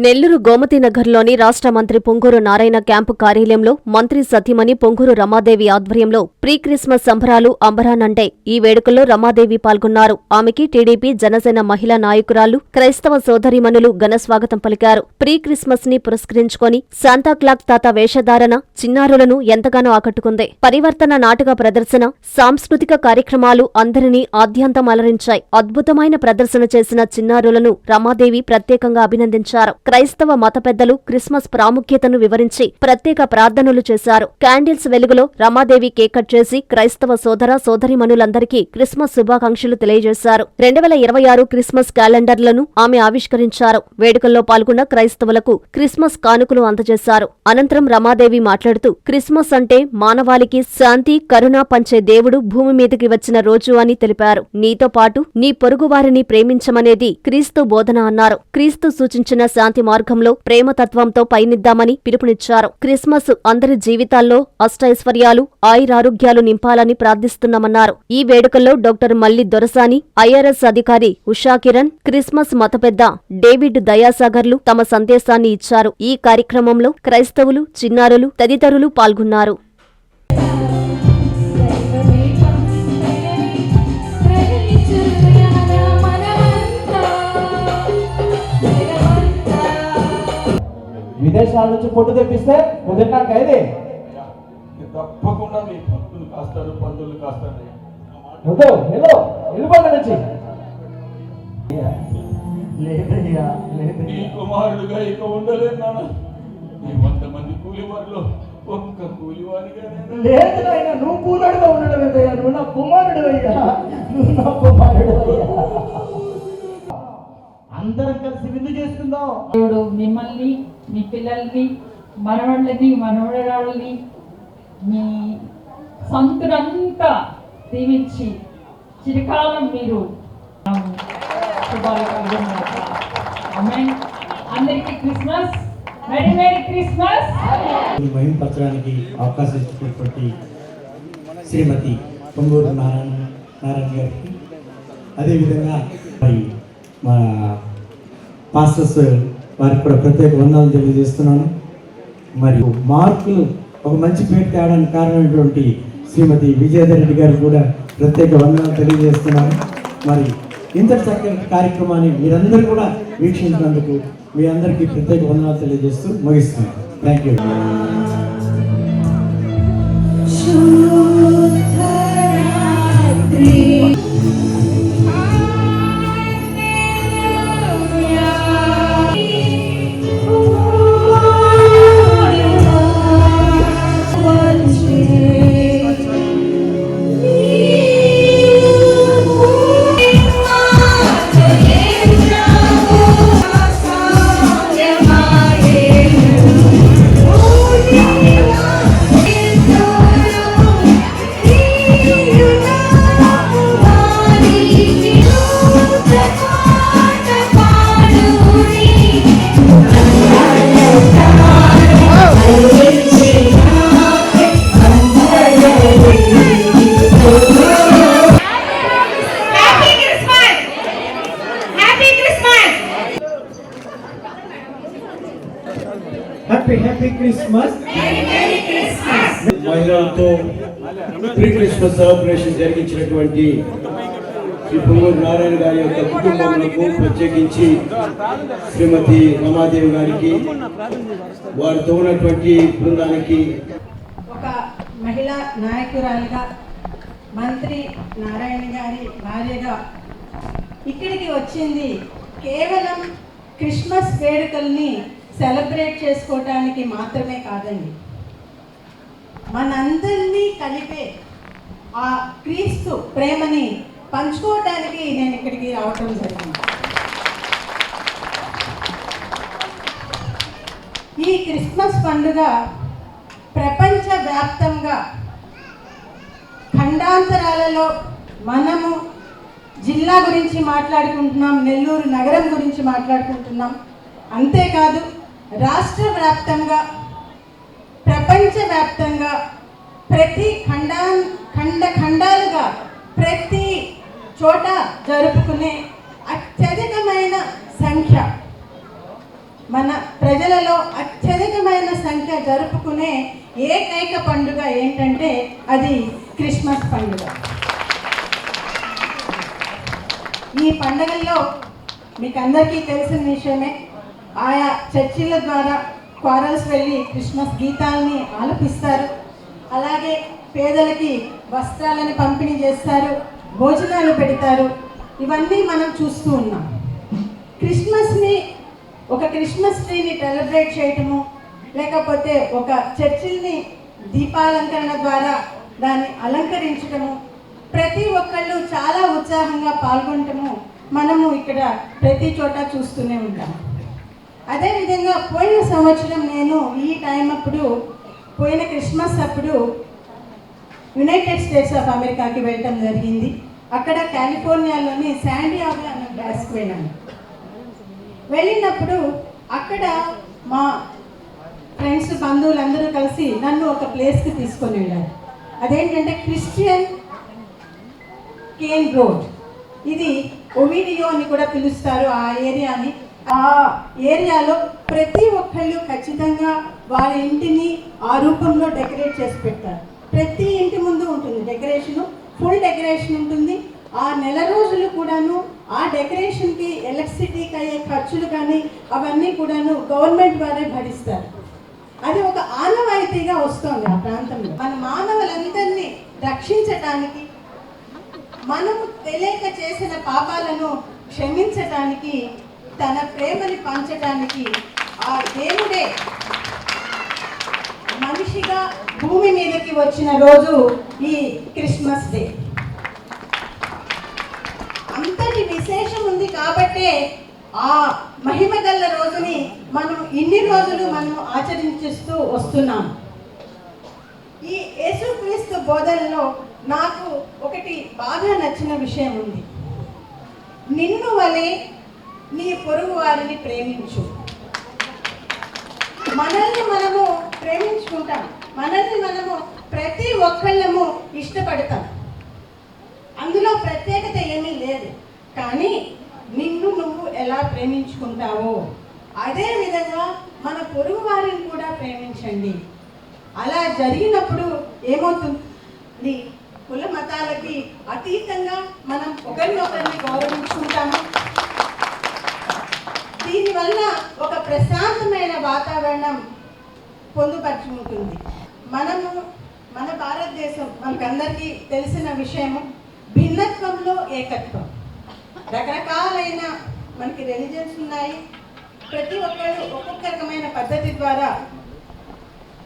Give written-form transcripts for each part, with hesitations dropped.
నెల్లూరు గోమతి నగర్లోని రాష్ట్ర మంత్రి పొంగూరు నారాయణ క్యాంపు కార్యాలయంలో మంత్రి సతీమణి పొంగూరు రమాదేవి ఆధ్వర్యంలో ప్రీ క్రిస్మస్ సంబరాలు అంబరానంటే ఈ వేడుకల్లో రమాదేవి పాల్గొన్నారు. ఆమెకి టీడీపీ జనసేన మహిళా నాయకురాళ్లు క్రైస్తవ సోదరీమణులు ఘనస్వాగతం పలికారు. ప్రీ క్రిస్మస్ ని పురస్కరించుకొని శాంతాక్లాక్ తాత వేషధారణ చిన్నారులను ఎంతగానో ఆకట్టుకుంది. పరివర్తన నాటక ప్రదర్శన, సాంస్కృతిక కార్యక్రమాలు అందరినీ ఆద్యంతం అలరించాయి. అద్భుతమైన ప్రదర్శన చేసిన చిన్నారులను రమాదేవి ప్రత్యేకంగా అభినందించారు. క్రైస్తవ మత పెద్దలు క్రిస్మస్ ప్రాముఖ్యతను వివరించి ప్రత్యేక ప్రార్థనలు చేశారు. క్యాండిల్స్ వెలుగులో రమాదేవి కేక్ కట్ చేసి క్రైస్తవ సోదర సోదరీమణులందరికీ క్రిస్మస్ శుభాకాంక్షలు తెలియజేశారు. 2026 క్రిస్మస్ క్యాలెండర్లను ఆమె ఆవిష్కరించారు. వేడుకల్లో పాల్గొన్న క్రైస్తవులకు క్రిస్మస్ కానుకలు అందజేశారు. అనంతరం రమాదేవి మాట్లాడుతూ క్రిస్మస్ అంటే మానవాళికి శాంతి, కరుణ పంచే దేవుడు భూమి మీదకి వచ్చిన రోజు అని తెలిపారు. నీతో పాటు నీ పొరుగువారిని ప్రేమించమనేది క్రీస్తు బోధన అన్నారు. క్రీస్తు సూచించిన శాంతి మార్గంలో ప్రేమతత్వంతో పయనిద్దామని పిలుపునిచ్చారు. క్రిస్మస్ అందరి జీవితాల్లో అష్టైశ్వర్యాలు, ఆయురారోగ్యాలు నింపాలని ప్రార్థిస్తున్నామన్నారు. ఈ వేడుకల్లో డాక్టర్ మల్లి దొరసాని, ఐఆర్ఎస్ అధికారి ఉషా కిరణ్, క్రిస్మస్ మత పెద్ద డేవిడ్ దయాసాగర్లు తమ సందేశాన్ని ఇచ్చారు. ఈ కార్యక్రమంలో క్రైస్తవులు, చిన్నారులు తదితరులు పాల్గొన్నారు. విదేశాల నుంచి పొట్టు తెప్పిస్తే కుదిరినాక ఇది తప్పకుండా మీ పంతులు కాస్తారు, పంతులు కాస్తారు. వెళ్ళిపోతా నుంచి నీ కుమారుడుగా ఇక ఉండలేదు నాన్న. నీ 100 మంది కూలివారిలో ఒక్క కూలివారిగా లేదు నాయన. నువ్వు కూలాడుగా ఉండడం ఏంటయ్యా? నువ్వు నా కుమారుడు అయ్యా, నువ్వు నా కుమారుడు అయ్యా. అందరం కలిసి విందు చేసుకుందాం. దేవుడు మిమ్మల్ని, మీ పిల్లల్ని, మనవళ్ళని, మనవడరాళ్ళని, మీ సంతులంతా దీవించి చిరకాలం మీరు శుభాలు కలుగునుగాక. ఆమేన్. అందరికీ క్రిస్మస్, మెరీ మెరీ క్రిస్మస్. మహిమపరచడానికి అవకాశం ఇచ్చినటువంటి శ్రీమతి పొంగూరు నారాయణ గారికి, అదేవిధంగా మరి మా పాస్టర్స్ వారికి కూడా ప్రత్యేక వందనాలు తెలియజేస్తున్నాను. మరియు మార్కులు ఒక మంచి పేరు తేవడానికి కారణమైనటువంటి శ్రీమతి విజయధర్ రెడ్డి గారికి కూడా ప్రత్యేక వందనాలు తెలియజేస్తున్నాను. మరి ఇంత చక్కని కార్యక్రమాన్ని మీరందరూ కూడా వీక్షించినందుకు మీ అందరికీ ప్రత్యేక వందనాలు తెలియజేస్తూ ముగిస్తున్నాను. Thank you. Happy Christmas. మహిళలతో ప్రీ క్రిస్మస్ సెలబ్రేషన్ జరిగించినటువంటి శ్రీ పొంగూరు నారాయణ గారి యొక్క కుటుంబములకు, ప్రత్యేకించి శ్రీమతి రమాదేవి గారికి, వారితో ఉన్నటువంటి బృందానికి, ఒక మహిళా నాయకురాలుగా, మంత్రి నారాయణ గారి భార్యగా ఇక్కడికి వచ్చింది కేవలం క్రిస్మస్ వేడుకల్ని సెలబ్రేట్ చేసుకోవటానికి మాత్రమే కాదండి, మనందరినీ కలిపే ఆ క్రీస్తు ప్రేమని పంచుకోవటానికి నేను ఇక్కడికి రావటం జరిగింది. ఈ క్రిస్మస్ పండుగ ప్రపంచవ్యాప్తంగా ఖండాంతరాలలో మనము జిల్లా గురించి మాట్లాడుకుంటున్నాం, నెల్లూరు నగరం గురించి మాట్లాడుకుంటున్నాం. అంతేకాదు రాష్ట్ర వ్యాప్తంగా, ప్రపంచవ్యాప్తంగా ప్రతి ఖండాలుగా ప్రతి చోట జరుపుకునే అత్యధికమైన సంఖ్య మన ప్రజలలో అత్యధికమైన సంఖ్య జరుపుకునే ఏకైక పండుగ ఏంటంటే అది క్రిస్మస్ పండుగ. ఈ పండుగల్లో మీకు అందరికీ తెలిసిన విషయమే, ఆయా చర్చిల ద్వారా క్వారల్స్ వెళ్ళి క్రిస్మస్ గీతాలని ఆలపిస్తారు. అలాగే పేదలకి వస్త్రాలని పంపిణీ చేస్తారు, భోజనాలు పెడతారు. ఇవన్నీ మనం చూస్తూ ఉన్నాం. క్రిస్మస్ని ఒక క్రిస్మస్ ట్రీని సెలబ్రేట్ చేయటము, లేకపోతే ఒక చర్చిల్ని దీపాలంకరణ ద్వారా దాన్ని అలంకరించడము, ప్రతి ఒక్కళ్ళు చాలా ఉత్సాహంగా పాల్గొనటము మనము ఇక్కడ ప్రతి చోట చూస్తూనే ఉంటాం. అదేవిధంగా పోయిన సంవత్సరం నేను ఈ టైం అప్పుడు, పోయిన క్రిస్మస్ అప్పుడు యునైటెడ్ స్టేట్స్ ఆఫ్ అమెరికాకి వెళ్ళటం జరిగింది. అక్కడ కాలిఫోర్నియాలోని శాండియాగో అనే ప్లేస్కి వెళ్ళాను. వెళ్ళినప్పుడు అక్కడ మా ఫ్రెండ్స్ బంధువులందరూ కలిసి నన్ను ఒక ప్లేస్కి తీసుకొని వెళ్ళారు. అదేంటంటే క్రిస్టియన్ కేన్ రోడ్. ఇది ఒవిడియో అని కూడా పిలుస్తారు ఆ ఏరియాని. ఆ ఏరియాలో ప్రతి ఒక్కళ్ళు ఖచ్చితంగా వాళ్ళ ఇంటిని ఆ రూపంలో డెకరేట్ చేసి పెట్టారు. ప్రతి ఇంటి ముందు ఉంటుంది డెకరేషను, ఫుల్ డెకరేషన్ ఉంటుంది. ఆ నెల రోజులు కూడాను ఆ డెకరేషన్కి ఎలక్ట్రిసిటీకి అయ్యే ఖర్చులు కానీ అవన్నీ కూడాను గవర్నమెంట్ వారే భరిస్తారు. అది ఒక ఆనవాయితీగా వస్తుంది ఆ ప్రాంతంలో. మన మానవులందరినీ రక్షించటానికి, మనము తెలియక చేసిన పాపాలను క్షమించటానికి, తన ప్రేమని పంచటానికి ఆ దేవుడే మనిషిగా భూమి మీదకి వచ్చిన రోజు ఈ క్రిస్మస్ డే. అంతటి విశేషం ఉంది కాబట్టే ఆ మహిమ గల రోజుని మనం ఇన్ని రోజులు మనము ఆచరించిస్తూ వస్తున్నాం. ఈ యేసుక్రీస్తు బోధనలో నాకు ఒకటి బాగా నచ్చిన విషయం ఉంది. నిన్ను వలె నీ పొరుగు వారిని ప్రేమించు. మనల్ని మనము ప్రేమించుకుంటాం, మనల్ని మనము ప్రతి ఒక్కళ్ళము ఇష్టపడతాం. అందులో ప్రత్యేకత ఏమీ లేదు. కానీ నిన్ను నువ్వు ఎలా ప్రేమించుకుంటావో అదే విధంగా మన పొరుగు వారిని కూడా ప్రేమించండి. అలా జరిగినప్పుడు ఏమవుతుంది, కుల మతాలకి అతీతంగా మనం ఒకరినొకరిని గౌరవించుకుంటాము. దీనివల్ల ఒక ప్రశాంతమైన వాతావరణం పొందుపరుచుకుంటుంది. మనము మన భారతదేశం మనకందరికీ తెలిసిన విషయము, భిన్నత్వంలో ఏకత్వం. రకరకాలైన మనకి రిలీజన్స్ ఉన్నాయి. ప్రతి ఒక్కరు ఒక్కొక్క రకమైన పద్ధతి ద్వారా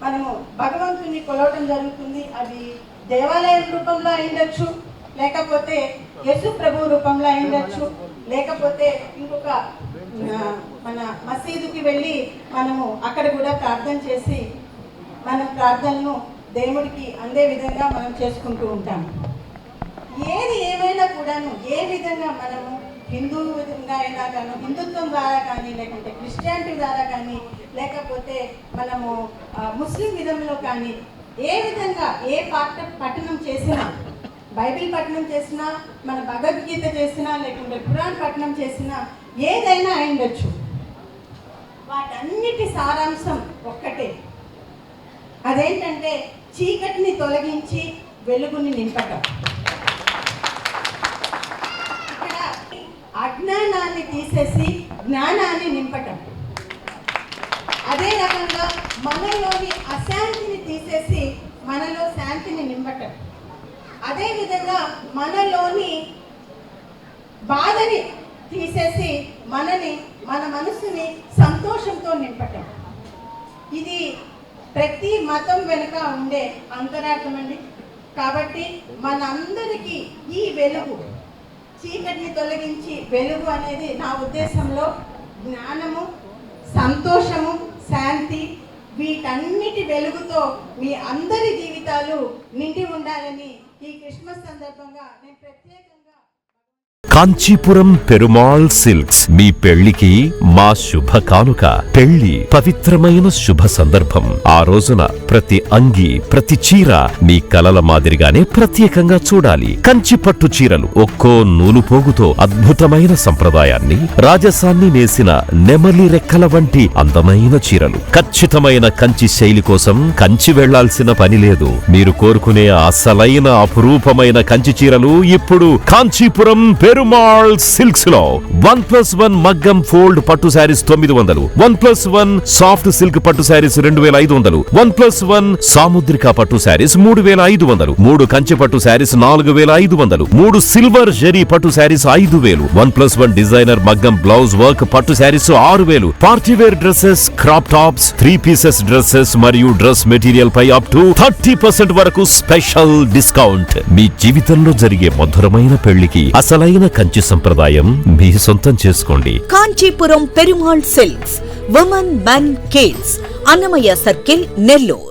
మనము భగవంతుని కొలవటం జరుగుతుంది. అది దేవాలయం రూపంలో అయిండొచ్చు, లేకపోతే యేసు ప్రభు రూపంలో అయిండొచ్చు, లేకపోతే ఇంకొక మన మసీదుకి వెళ్ళి మనము అక్కడ కూడా ప్రార్థన చేసి మన ప్రార్థనను దేవుడికి అందే విధంగా మనం చేసుకుంటూ ఉంటాము. ఏది ఏమైనా కూడాను ఏ విధంగా మనము హిందూ విధంగా అయినా కానీ, హిందుత్వం ద్వారా కానీ, లేకుంటే క్రిస్టియానిటీ ద్వారా కానీ, లేకపోతే మనము ముస్లిం విధంలో కానీ, ఏ విధంగా ఏ పఠనం చేసినా, బైబిల్ పఠనం చేసినా, మన భగవద్గీత చేసినా, లేకుంటే ఖురాన్ పఠనం చేసినా, ఏదైనా అయిండొచ్చు. వాటన్నిటి సారాంశం ఒక్కటే. అదేంటంటే చీకటిని తొలగించి వెలుగుని నింపటం. ఇక్కడ అజ్ఞానాన్ని తీసేసి జ్ఞానాన్ని నింపటం. అదే రకంగా మనలోని అశాంతిని తీసేసి మనలో శాంతిని నింపటం. అదేవిధంగా మనలోని బాధని తీసేసి మన మనసుని సంతోషంతో నింపటం. ఇది ప్రతి మతం వెనుక ఉండే అంతరార్థం అండి. కాబట్టి మనందరికీ ఈ వెలుగు, చీకటిని తొలగించి వెలుగు అనేది నా ఉద్దేశంలో జ్ఞానము, సంతోషము, శాంతి, వీటన్నిటి వెలుగుతో మీ అందరి జీవితాలు నిండి ఉండాలని ఈ క్రిస్మస్ సందర్భంగా నేను ప్రత్యేకంగా కాంచీపురం పెరుమాళ్ సిల్క్స్ మీ పెళ్లికి మా శుభ కానుక. పెళ్లి పవిత్రమైన శుభ సందర్భం. ఆ రోజున ప్రతి అంగి, ప్రతి చీర మీ కలల మాదిరిగానే ప్రత్యేకంగా చూడాలి. కంచి పట్టు చీరలు ఒక్కో నూలు పోగుతో అద్భుతమైన సంప్రదాయాన్ని, రాజసాన్ని నేసిన నెమలి రెక్కల వంటి అందమైన చీరలు. ఖచ్చితమైన కంచి శైలి కోసం కంచి వెళ్లాల్సిన పని లేదు. మీరు కోరుకునే అసలైన అపురూపమైన కంచి చీరలు ఇప్పుడు కాంచీపురం పెరుమాళ్ సిల్క్స్ లో 1+1 మగ్గం ఫోల్డ్ పట్టు శారీస్ 900, 1+1 సాఫ్ట్ సిల్క్ పట్టు శారీస్ 2500, 1+1 సాముద్రిక పట్టు శారీస్ 3500, 3 కంచి పట్టు శారీస్ 4500, 3 సిల్వర్ జరీ పట్టు శారీస్ 5000, 1+1 డిజైనర్ మగ్గం బ్లౌజ్ వర్క్ పట్టు sarees 6000, partywear dresses, crop tops, 3 pieces dresses మరియు డ్రెస్ మెటీరియల్ పై అప్ టు 30% వరకు స్పెషల్ డిస్కౌంట్. మీ జీవితంలో జరిగే మధురమైన పెళ్లికి అసలైన కంచి సంప్రదాయం మీ సొంతం చేసుకోండి. Kanchipuram Perumal silks, women, men, kids, Annamayya circle, Nellore.